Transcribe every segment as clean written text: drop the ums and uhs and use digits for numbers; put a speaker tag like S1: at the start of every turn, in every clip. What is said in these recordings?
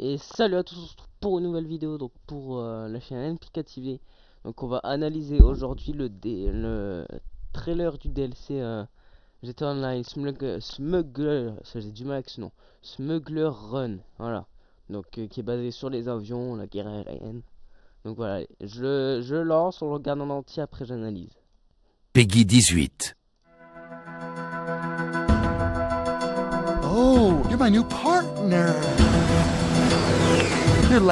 S1: Et salut à tous, on se retrouve pour une nouvelle vidéo donc pour la chaîne NPK TV. Donc on va analyser aujourd'hui le trailer du DLC GTA Online Smuggler, ça j'ai du mal avec ce nom, Smuggler Run, voilà. Donc qui est basé sur les avions, la guerre aérienne. Donc voilà, je lance, on le regarde en entier, après j'analyse.
S2: Peggy 18.
S3: Oh, you're my new partner. You're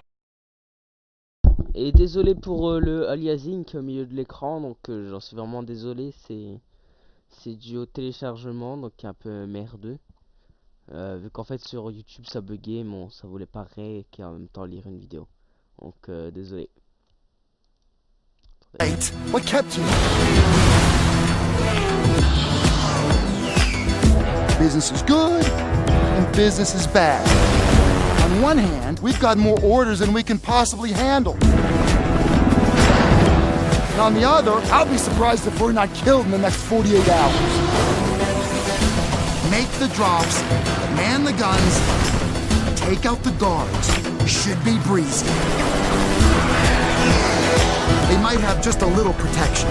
S1: Et désolé pour le aliasing au milieu de l'écran, donc j'en suis vraiment désolé, c'est dû au téléchargement, donc un peu merdeux. Vu qu'en fait sur YouTube ça buguait, bon ça voulait pas rec et en même temps lire une vidéo. Donc désolé.
S3: late. What kept you? Business is good and business is bad. On one hand, we've got more orders than we can possibly handle. And on the other, I'll be surprised if we're not killed in the next 48 hours. Make the drops, man the guns, take out the guards. Should be breezy. They might have just a little protection.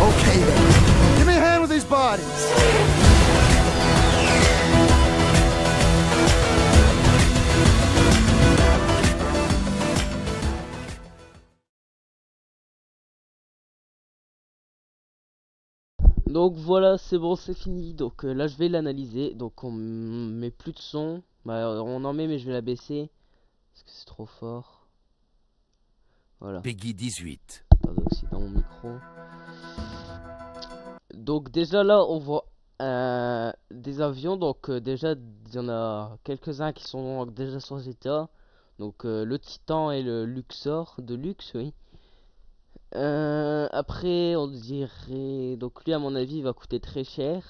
S3: Okay then, give me a hand with these bodies.
S1: Donc voilà, c'est bon, c'est fini. Donc là je vais l'analyser. Donc on met plus de son. Bah, on en met mais je vais la baisser parce que c'est trop fort. Voilà.
S2: Peggy 18.
S1: Attendez aussi dans mon micro. Donc déjà là on voit des avions. Donc déjà il y en a quelques-uns qui sont déjà sur GTA. Donc le Titan et le Luxor de luxe, oui. Après on dirait, donc lui à mon avis il va coûter très cher.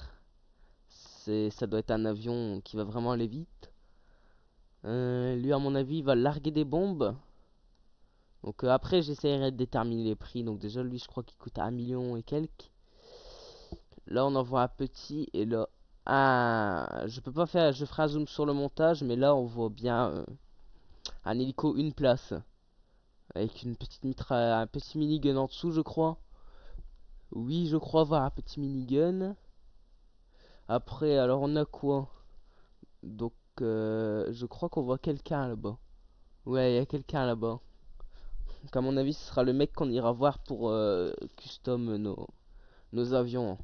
S1: Ça doit être un avion qui va vraiment aller vite. Lui à mon avis il va larguer des bombes. Donc après j'essaierai de déterminer les prix. Donc déjà lui je crois qu'il coûte 1 million et quelques. Là on en voit un petit et là je peux pas faire, je ferai un zoom sur le montage, mais là on voit bien un hélico une place avec une petite un petit minigun en dessous je crois. Oui je crois voir un petit minigun. Après alors on a quoi? Donc je crois qu'on voit quelqu'un là-bas. Ouais, il y a quelqu'un là-bas. Donc à mon avis, ce sera le mec qu'on ira voir pour custom nos avions.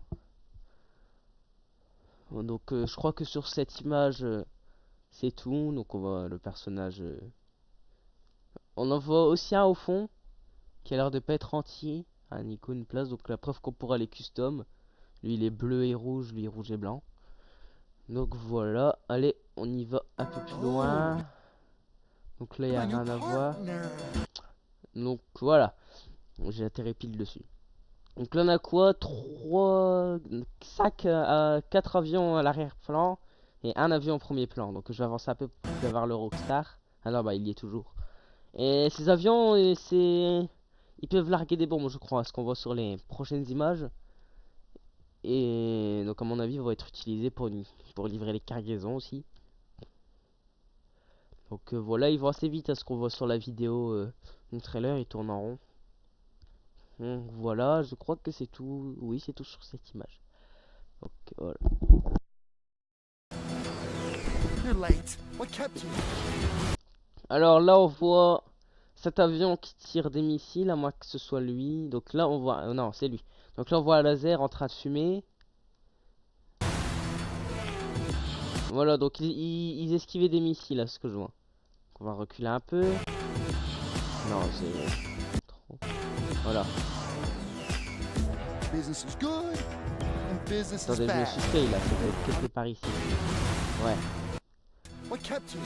S1: Donc je crois que sur cette image, c'est tout. Donc on voit le personnage. On en voit aussi un au fond qui a l'air de pas être entier. Un icône place. Donc la preuve qu'on pourra les custom. Lui il est bleu et rouge, lui rouge et blanc. Donc voilà. Allez, on y va un peu plus loin. Donc là il n'y a
S3: My new
S1: rien à voir.
S3: partner.
S1: Donc voilà. J'ai atterri pile dessus. Donc là on a quoi? 3, 5 à 4 avions à l'arrière-plan et un avion au premier plan. Donc je vais avancer un peu pour avoir le Rockstar. Ah non bah il y est toujours. Et ces avions ils peuvent larguer des bombes je crois, ce qu'on voit sur les prochaines images. Et donc à mon avis ils vont être utilisés pour livrer les cargaisons aussi. Donc voilà, ils vont assez vite à ce qu'on voit sur la vidéo. Le trailer il tourne en rond. Donc voilà, je crois que c'est tout. Oui, c'est tout sur cette image. Donc voilà.
S3: You're late. What kept you?
S1: Alors là on voit cet avion qui tire des missiles, à moins que ce soit lui. Donc là on voit, non c'est lui. Donc là on voit un laser en train de fumer. Voilà, donc ils esquivaient des missiles à ce que je vois. Donc, on va reculer un peu. Non c'est trop. Voilà.
S3: Business is good and business is
S1: Attendez, je me
S3: bad.
S1: suis fait là, ça doit être quelque part ici. Ouais.
S3: What kept you?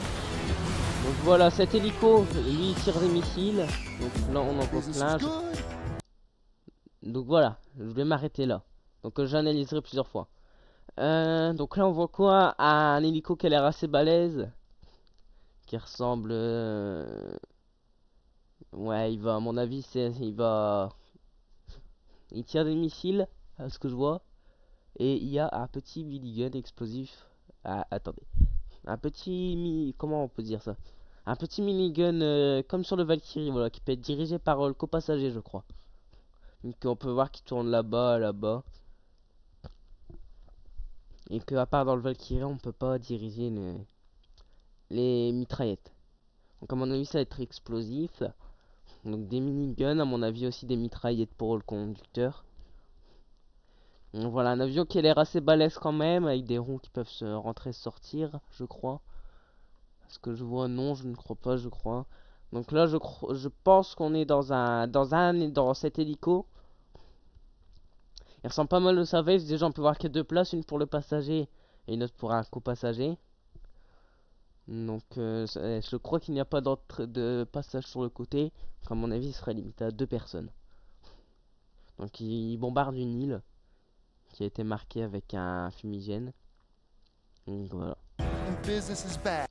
S1: Donc voilà, cet hélico, lui il tire des missiles. Donc là on en voit
S3: Business
S1: plein.
S3: is good.
S1: Donc voilà, je vais m'arrêter là. Donc j'analyserai plusieurs fois. Donc là on voit quoi? Un hélico qui a l'air assez balèze. Qui ressemble... Ouais, il va, à mon avis, il tire des missiles. à ce que je vois. Et il y a un petit minigun explosif. Ah, attendez. Un petit comment on peut dire ça? Un petit minigun comme sur le Valkyrie, voilà, qui peut être dirigé par le copassager, je crois. Donc on peut voir qu'il tourne là-bas, là-bas. Et que à part dans le Valkyrie, on peut pas diriger les mitraillettes. Donc à mon avis, ça va être explosif. Donc des miniguns, à mon avis aussi des mitraillettes pour le conducteur. Donc voilà, un avion qui a l'air assez balèze quand même, avec des roues qui peuvent se rentrer et sortir, je crois. Est-ce que je vois? Non, je ne crois pas, je crois. Donc là, je pense qu'on est dans cet hélico. Il ressemble pas mal au Savage. Déjà, on peut voir qu'il y a deux places, une pour le passager et une autre pour un copassager. Donc, je crois qu'il n'y a pas d'autre de passage sur le côté. À mon avis, il serait limité à deux personnes. Donc, il bombarde une île qui a été marquée avec un fumigène. Donc voilà.
S3: And business is bad.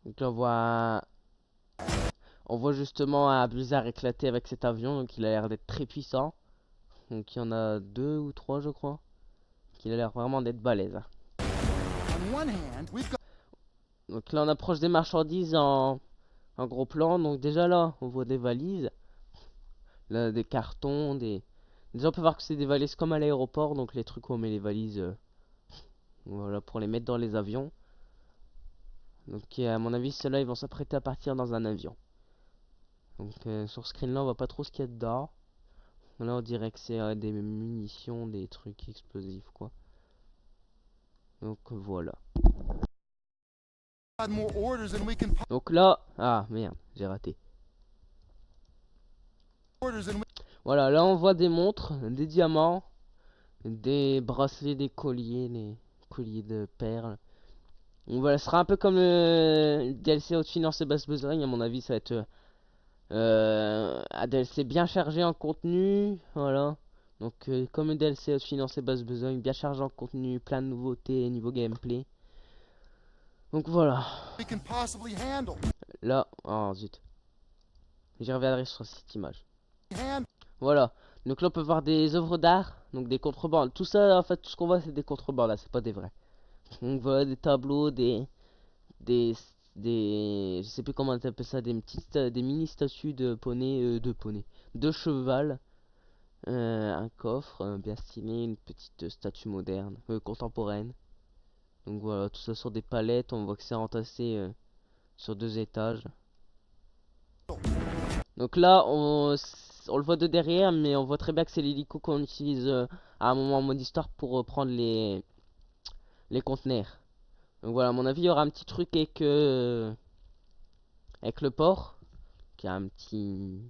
S1: Donc là, on voit justement un blizzard éclater avec cet avion. Donc, il a l'air d'être très puissant. Donc, il y en a deux ou trois, je crois. Qu'il a l'air vraiment d'être balèze.
S3: On one hand, we've got
S1: Donc là, on approche des marchandises en gros plan. Donc déjà là, on voit des valises. Là, des cartons, Déjà, on peut voir que c'est des valises comme à l'aéroport. Donc les trucs où on met les valises, voilà, pour les mettre dans les avions. Donc à mon avis, ceux-là, ils vont s'apprêter à partir dans un avion. Donc sur ce screen là, on voit pas trop ce qu'il y a dedans. Là, on dirait que c'est des munitions, des trucs explosifs, quoi. Donc voilà.
S3: more orders than we can
S1: Donc là, ah merde, j'ai raté.
S3: orders and
S1: Voilà, là on voit des montres, des diamants, des bracelets, des colliers de perles. Donc voilà, ce sera un peu comme le DLC Haute Finance et Basse Besogne. À mon avis, ça va être un DLC bien chargé en contenu. Voilà. Donc, comme le DLC Haute Finance et Basse Besogne, bien chargé en contenu, plein de nouveautés niveau gameplay. Donc voilà.
S3: we can possibly handle.
S1: Là, oh zut. J'y reviendrai sur cette image.
S3: Hand
S1: Voilà. Donc là, on peut voir des œuvres d'art, donc des contrebandes. Tout ça, en fait, tout ce qu'on voit, c'est des contrebandes, là, c'est pas des vrais. Donc voilà, des tableaux, des, je sais plus comment on appelle ça, des mini statues de poney, de cheval, un coffre bien stylé, une petite statue moderne, contemporaine. Donc voilà, tout ça sur des palettes, on voit que c'est entassé sur deux étages. Donc là, on le voit de derrière, mais on voit très bien que c'est l'hélico qu'on utilise à un moment en mode histoire pour prendre les conteneurs. Donc voilà, à mon avis, il y aura un petit truc avec le port, qui a un petit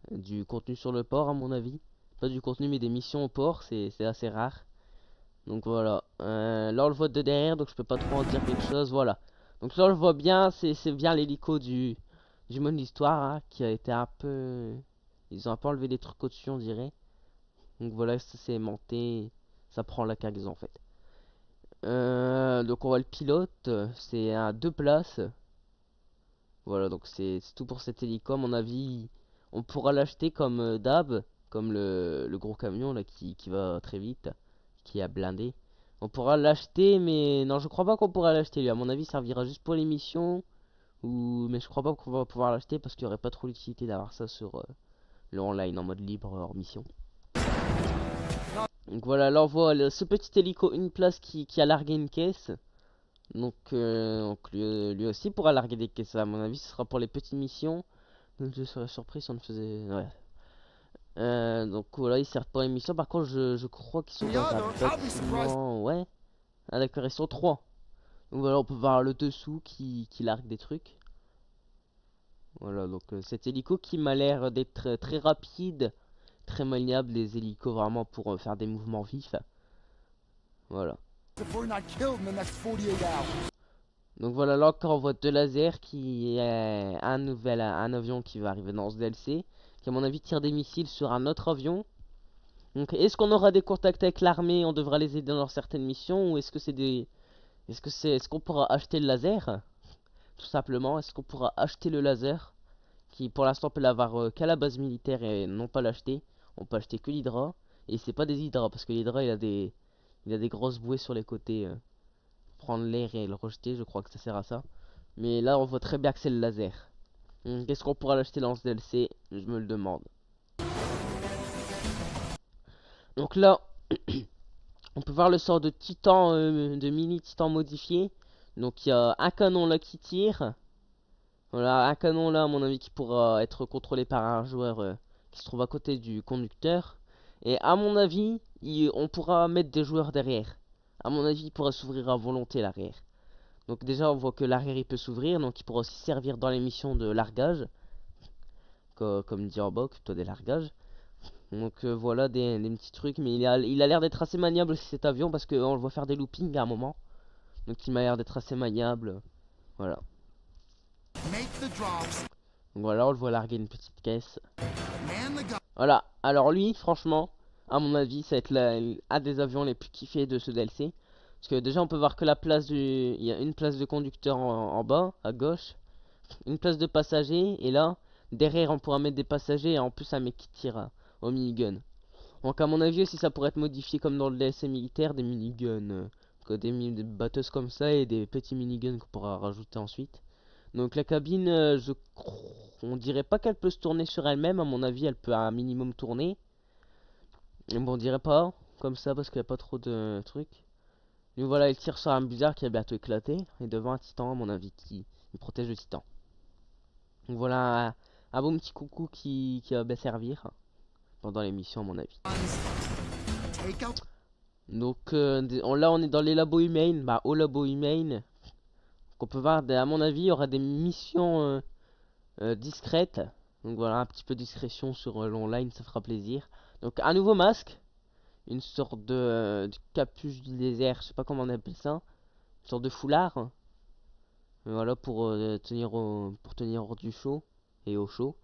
S1: du contenu sur le port à mon avis. Pas du contenu, mais des missions au port, c'est assez rare. Donc voilà, là on le voit de derrière, donc je peux pas trop en dire quelque chose. Voilà. Donc là on le voit bien, c'est bien l'hélico du mode histoire hein, qui a été un peu, ils ont un peu enlevé des trucs au-dessus on dirait. Donc voilà, ça c'est aimanté, ça prend la cargaison en fait. Donc on voit le pilote, c'est à deux places. Voilà, donc c'est tout pour cet hélico. À mon avis, on pourra l'acheter comme d'hab, comme le gros camion là qui va très vite, qui a blindé. On pourra l'acheter, mais non, je crois pas qu'on pourra l'acheter lui. À mon avis, ça servira juste pour les missions. Mais je crois pas qu'on va pouvoir l'acheter parce qu'il y aurait pas trop l'utilité d'avoir ça sur le online en mode libre hors mission. Donc voilà, là on voit ce petit hélico une place qui a largué une caisse. Donc lui aussi pourra larguer des caisses. À mon avis, ce sera pour les petites missions. Donc je serais surpris si on le faisait. Ouais. Donc voilà, ils servent pour les missions. Par contre, je crois qu'ils sont dans un bâtiment. Ouais. Ah d'accord, ils sont trois. Donc voilà, on peut voir le dessous qui largue des trucs. Voilà, donc cet hélico qui m'a l'air d'être très rapide, très maniable. Des hélicos vraiment pour faire des mouvements vifs. Voilà.
S3: if we're not killed in the next 48 hours.
S1: Donc voilà, là encore on voit deux lasers qui est un avion qui va arriver dans ce DLC, qui à mon avis tire des missiles sur un autre avion. Donc est-ce qu'on aura des contacts avec l'armée, on devra les aider dans certaines missions, ou est-ce que est-ce qu'on pourra acheter le laser? Tout simplement, est-ce qu'on pourra acheter le laser, qui pour l'instant peut l'avoir qu'à la base militaire et non pas l'acheter. On peut acheter que l'Hydra. Et c'est pas des hydras, parce que l'hydra il a des grosses bouées sur les côtés. Prendre l'air et le rejeter, je crois que ça sert à ça. Mais là on voit très bien que c'est le laser. Qu'est-ce qu'on pourra l'acheter dans ce DLC? Je me le demande. Donc là, on peut voir le sort de titan, de mini titan modifié. Donc il y a un canon là qui tire. Voilà, un canon là à mon avis qui pourra être contrôlé par un joueur qui se trouve à côté du conducteur. Et à mon avis, on pourra mettre des joueurs derrière. À mon avis, il pourra s'ouvrir à volonté l'arrière. Donc déjà on voit que l'arrière il peut s'ouvrir, donc il pourra aussi servir dans les missions de largage. Comme dit en bas, toi des largages. Donc voilà des petits trucs, mais il a l'air d'être assez maniable aussi cet avion parce qu'on le voit faire des loopings à un moment. Donc il m'a l'air d'être assez maniable. Voilà. Donc voilà, on le voit larguer une petite caisse. Voilà, alors lui, franchement, à mon avis, ça va être un des avions les plus kiffés de ce DLC. Parce que déjà, on peut voir que la place il y a une place de conducteur en bas, à gauche. Une place de passager, et là, derrière, on pourra mettre des passagers et en plus un mec qui tire au minigun. Donc à mon avis aussi, ça pourrait être modifié comme dans le DLC militaire, des miniguns. Des batteuses comme ça et des petits miniguns qu'on pourra rajouter ensuite. Donc la cabine, on dirait pas qu'elle peut se tourner sur elle-même. À mon avis, elle peut à un minimum tourner. Mais bon, on dirait pas comme ça parce qu'il n'y a pas trop de trucs. Donc voilà, il tire sur un bizarre qui a bientôt éclaté. Et devant un titan, à mon avis, qui protège le titan. Donc voilà un bon petit coucou qui va bien servir pendant l'émission, à mon avis. Donc là, on est dans les labos humains. Bah, au labo humain. On peut voir, à mon avis, il y aura des missions discrètes. Donc voilà, un petit peu de discrétion sur l'online, ça fera plaisir. Donc un nouveau masque. Une sorte de capuche du désert, je sais pas comment on appelle ça. Une sorte de foulard. Voilà, pour tenir hors du chaud et au chaud.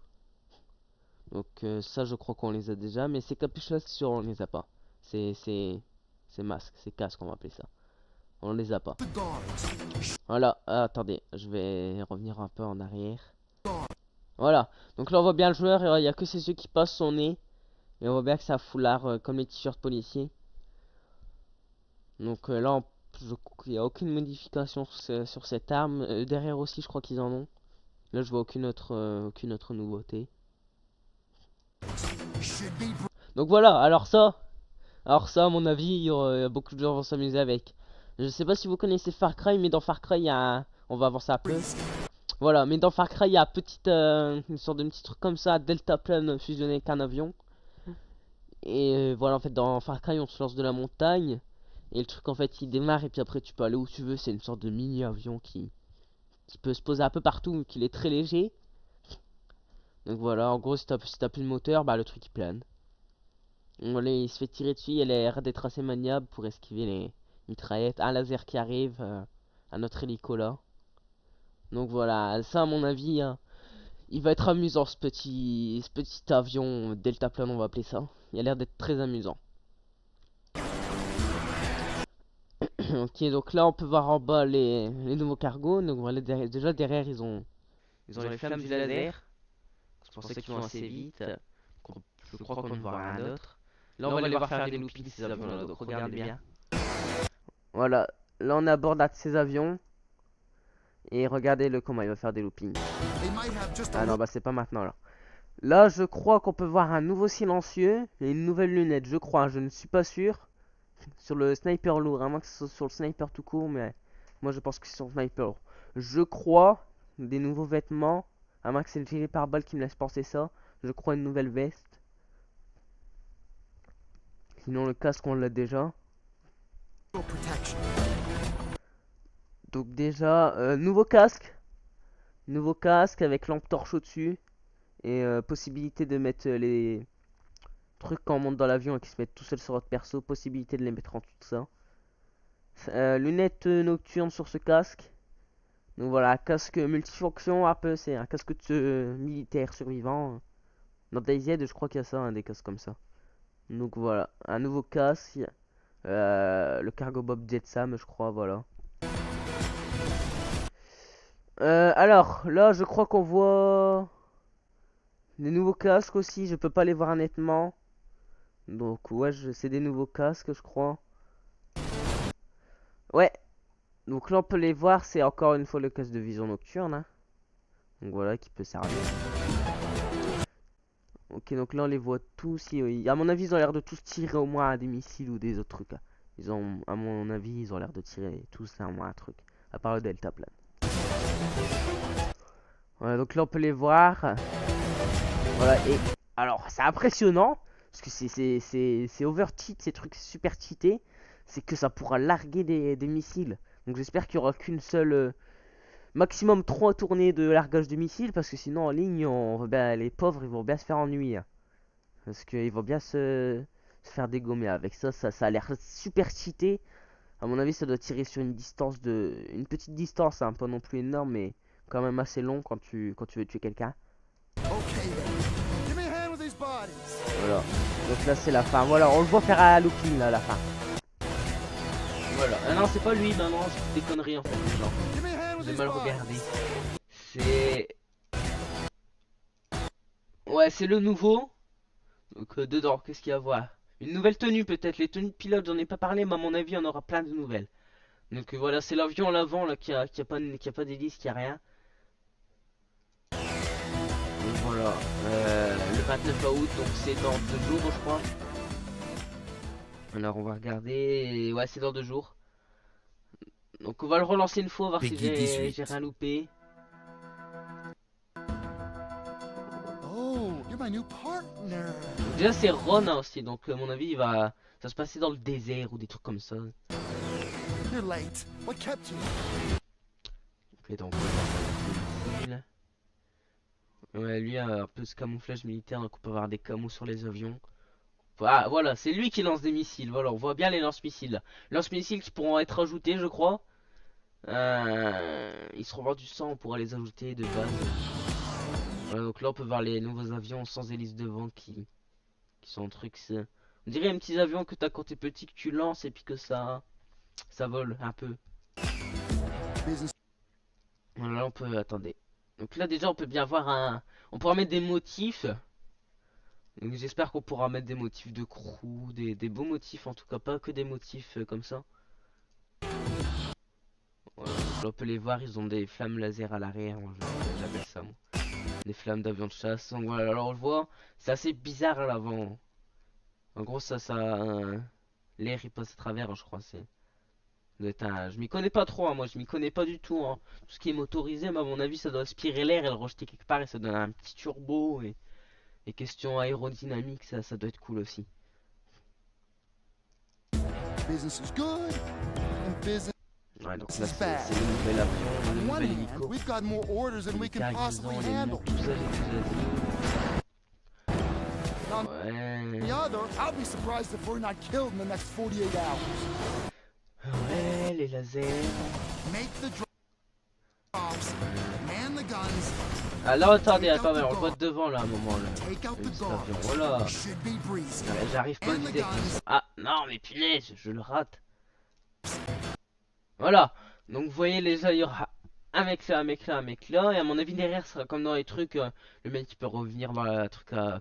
S1: Donc ça, je crois qu'on les a déjà. Mais ces capuches-là, c'est sûr, on les a pas. C'est masques, c'est casques, on va appeler ça. On les a pas. Voilà, attendez, je vais revenir un peu en arrière. Voilà, donc là on voit bien le joueur, il n'y a que ses yeux qui passent son nez. Et on voit bien que c'est un foulard comme les t-shirts policiers. Donc là, il n'y a aucune modification sur cette arme. Derrière aussi, je crois qu'ils en ont. Là, je vois aucune autre nouveauté. Donc voilà, alors ça, à mon avis, il y a beaucoup de gens vont s'amuser avec. Je sais pas si vous connaissez Far Cry, mais dans Far Cry, il y a on va avancer un peu. Voilà, mais dans Far Cry, il y a une sorte de petit truc comme ça, deltaplane fusionné avec un avion. Et voilà, en fait, dans Far Cry, on se lance de la montagne. Et le truc, en fait, il démarre et puis après, tu peux aller où tu veux. C'est une sorte de mini-avion qui peut se poser un peu partout, qu'il est très léger. Donc voilà, en gros, si t'as plus de moteur, bah le truc il plane. Donc, voilà, il se fait tirer dessus, il a l'air d'être assez maniable pour esquiver les mitraillettes. Un laser qui arrive, un autre hélico là. Donc voilà, ça à mon avis, hein, il va être amusant ce petit avion deltaplane, on va appeler ça. Il a l'air d'être très amusant. Ok, donc là on peut voir en bas les nouveaux cargos. Donc voilà, déjà derrière ils ont les flammes du laser. C'est pour ça qu'ils vont assez vite. Je crois qu'on ne voit rien d'autre. Là on va les voir faire des loopings ces avions là, donc regardez bien. Voilà, là on aborde un de ces avions. Et regardez comment il va faire des loopings. Ah non, bah c'est pas maintenant là. Là je crois qu'on peut voir un nouveau silencieux et une nouvelle lunette, je crois, je ne suis pas sûr. Sur le sniper lourd, à moins que ce soit sur le sniper tout court, mais moi je pense que c'est sur le sniper. Je crois des nouveaux vêtements, à moins que c'est le gilet pare-balles qui me laisse penser ça. Je crois une nouvelle veste. Sinon le casque on l'a déjà. Donc déjà, nouveau casque avec lampe torche au-dessus. Et possibilité de mettre les trucs quand on monte dans l'avion et qui se mettent tout seul sur votre perso. Possibilité de les mettre en tout ça. Lunettes nocturnes sur ce casque. Donc voilà, casque multifonction un peu, c'est un casque militaire survivant. Dans DayZ, je crois qu'il y a ça, hein, des casques comme ça. Donc voilà, un nouveau casque. Le Cargo Bob Jetsam, je crois, voilà. Alors, là, je crois qu'on voit des nouveaux casques aussi. Je peux pas les voir nettement. Donc ouais, c'est des nouveaux casques, je crois. Ouais, donc là on peut les voir, c'est encore une fois le casque de vision nocturne, hein. Donc voilà, qui peut servir. Ok, donc là on les voit tous. À mon avis, ils ont l'air de tous tirer au moins à des missiles ou des autres trucs, hein. Ils ont, à mon avis, ils ont l'air de tirer tous à moins un truc. À part le deltaplane. Voilà, donc là on peut les voir. Voilà, et alors c'est impressionnant. Parce que c'est over-cheat, ces trucs super cheatés. C'est que ça pourra larguer des missiles. Donc j'espère qu'il n'y aura qu'une seule. Maximum 3 tournées de largage de missiles. Parce que sinon en ligne, les pauvres ils vont bien se faire ennuyer, hein. Parce qu'ils vont bien se faire dégommer avec ça. Ça a l'air super cheaté. À mon avis, ça doit tirer sur une distance de. Une petite distance, hein, pas non plus énorme, mais quand même assez long quand tu veux tuer quelqu'un.
S3: Okay, then. Give me a hand with these bodies.
S1: Voilà. Donc là, c'est la fin. Voilà, on le voit faire un looping là, à la fin. Voilà. Ah non, c'est pas lui, non, c'est des conneries en fait, les gens.
S3: Give me a hand with
S1: J'ai
S3: these
S1: mal
S3: bodies.
S1: regardé. C'est. Ouais, c'est le nouveau. Donc dedans, qu'est-ce qu'il y a à voir? Une nouvelle tenue peut-être. Les tenues de pilote, j'en ai pas parlé, mais à mon avis, on aura plein de nouvelles. Donc voilà, c'est l'avion à l'avant là qui a pas d'hélice, qui a rien. Donc voilà, le 29 août, donc c'est dans 2 jours, je crois. Alors on va regarder, et ouais, c'est dans 2 jours. Donc on va le relancer une fois, voir si
S2: Peggy
S1: j'ai
S2: 18.
S1: rien loupé.
S3: Oh, you're my new partner.
S1: Donc déjà c'est Ron hein, aussi, donc à mon avis ça va se passer dans le désert ou des trucs comme ça.
S3: You're late. What kept you?
S1: Ok, donc ouais, lui a un peu ce camouflage militaire, donc on peut avoir des camos sur les avions. Ah, voilà, c'est lui qui lance des missiles. Voilà, on voit bien les lance-missiles. Lance-missiles qui pourront être ajoutés, je crois. Ils seront vendus 100, on pourra les ajouter de base. Voilà, donc là, on peut voir les nouveaux avions sans hélice devant qui sont un truc. On dirait un petit avion que t'as quand t'es petit, que tu lances et puis que ça vole un peu.
S3: Business.
S1: Voilà, on peut. Attendez. Donc là, déjà, on peut bien voir un. On pourra mettre des motifs. Donc j'espère qu'on pourra mettre des motifs de crew, des beaux motifs en tout cas, pas que des motifs comme ça. Voilà, donc là, on peut les voir, ils ont des flammes laser à l'arrière, moi, j'appelle ça moi. Des flammes d'avion de chasse. Donc voilà, alors on le voit, c'est assez bizarre à l'avant. En gros l'air il passe à travers, je crois. Je m'y connais pas trop, hein, moi je m'y connais pas du tout, hein. Tout ce qui est motorisé, mais à mon avis ça doit aspirer l'air et le rejeter quelque part et ça donne un petit turbo et question aérodynamique, ça doit être cool aussi.
S3: Business is good, and business
S1: Ouais, donc
S3: is
S1: là
S3: bad.
S1: c'est le nouvel avion, le
S3: On one
S1: nouvel
S3: hand,
S1: hélico.
S3: we've got more orders than we
S1: Les
S3: can
S1: cargaisons,
S3: possibly
S1: les
S3: handle.
S1: montres, tout ça,
S3: On the
S1: Ouais.
S3: other, I'll be surprised if we're not killed in the next 48 hours.
S1: Ouais, les lasers.
S3: Make the drops, man the guns,
S1: Ah là, attendez, on le voit de devant là, à un moment là.
S3: take out
S1: Le
S3: the
S1: petit avion,
S3: guards.
S1: voilà.
S3: We should be breezy.
S1: Ouais, j'arrive pas à viser comme ça. Ah, non, mais punaise, je le rate. Voilà. Donc, vous voyez, déjà, il y aura un mec là, un mec là, un mec là. Et à mon avis, derrière, ça sera comme dans les trucs. Le mec, il peut revenir dans le truc à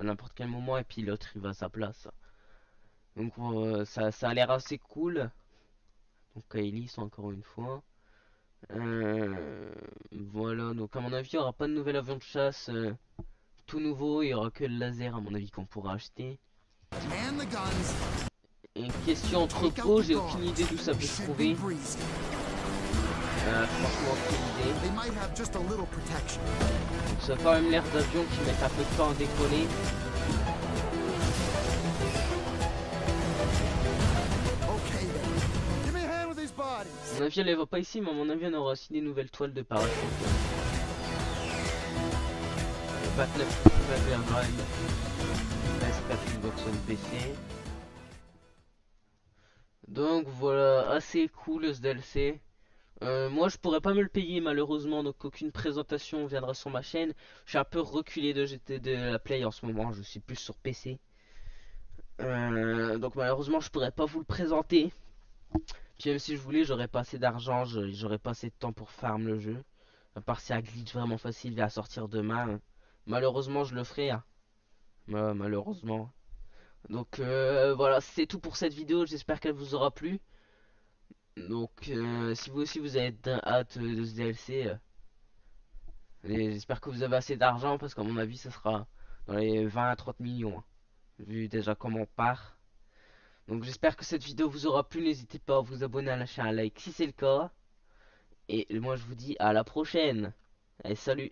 S1: n'importe quel moment. Et puis l'autre, il va à sa place. Donc, ça a l'air assez cool. Donc, Kailis, encore une fois. Voilà. Donc, à mon avis, il n'y aura pas de nouvel avion de chasse. Tout nouveau. Il y aura que le laser, à mon avis, qu'on pourra acheter.
S3: Man the guns,
S1: Et une question entrepôt, j'ai aucune idée d'où ça peut se trouver. Franchement, aucune idée.
S3: They might have just a little protection.
S1: Donc, ça a quand même l'air d'avion qui met un peu de temps à décoller.
S3: Okay then. Give me a hand with these bodies.
S1: À mon avis, elle les voit pas ici, mais à mon avis, on aura aussi des nouvelles toiles de parachute. Le 29 Drive, PS4 Xbox One PC. Donc voilà, assez cool ce DLC. Moi je pourrais pas me le payer malheureusement, donc aucune présentation viendra sur ma chaîne. Je suis un peu reculé de la Play en ce moment, je suis plus sur PC. Donc malheureusement je pourrais pas vous le présenter. Puis même si je voulais, j'aurais pas assez d'argent, j'aurais pas assez de temps pour farm le jeu. À part si un glitch vraiment facile vient à sortir demain. Malheureusement je le ferai, hein. Malheureusement. Donc voilà, c'est tout pour cette vidéo, j'espère qu'elle vous aura plu. Donc si vous aussi vous avez hâte de ce DLC, et j'espère que vous avez assez d'argent parce qu'à mon avis ça sera dans les 20 à 30 millions, hein, vu déjà comment on part. Donc j'espère que cette vidéo vous aura plu, n'hésitez pas à vous abonner, à lâcher un like si c'est le cas. Et moi je vous dis à la prochaine. Allez, salut!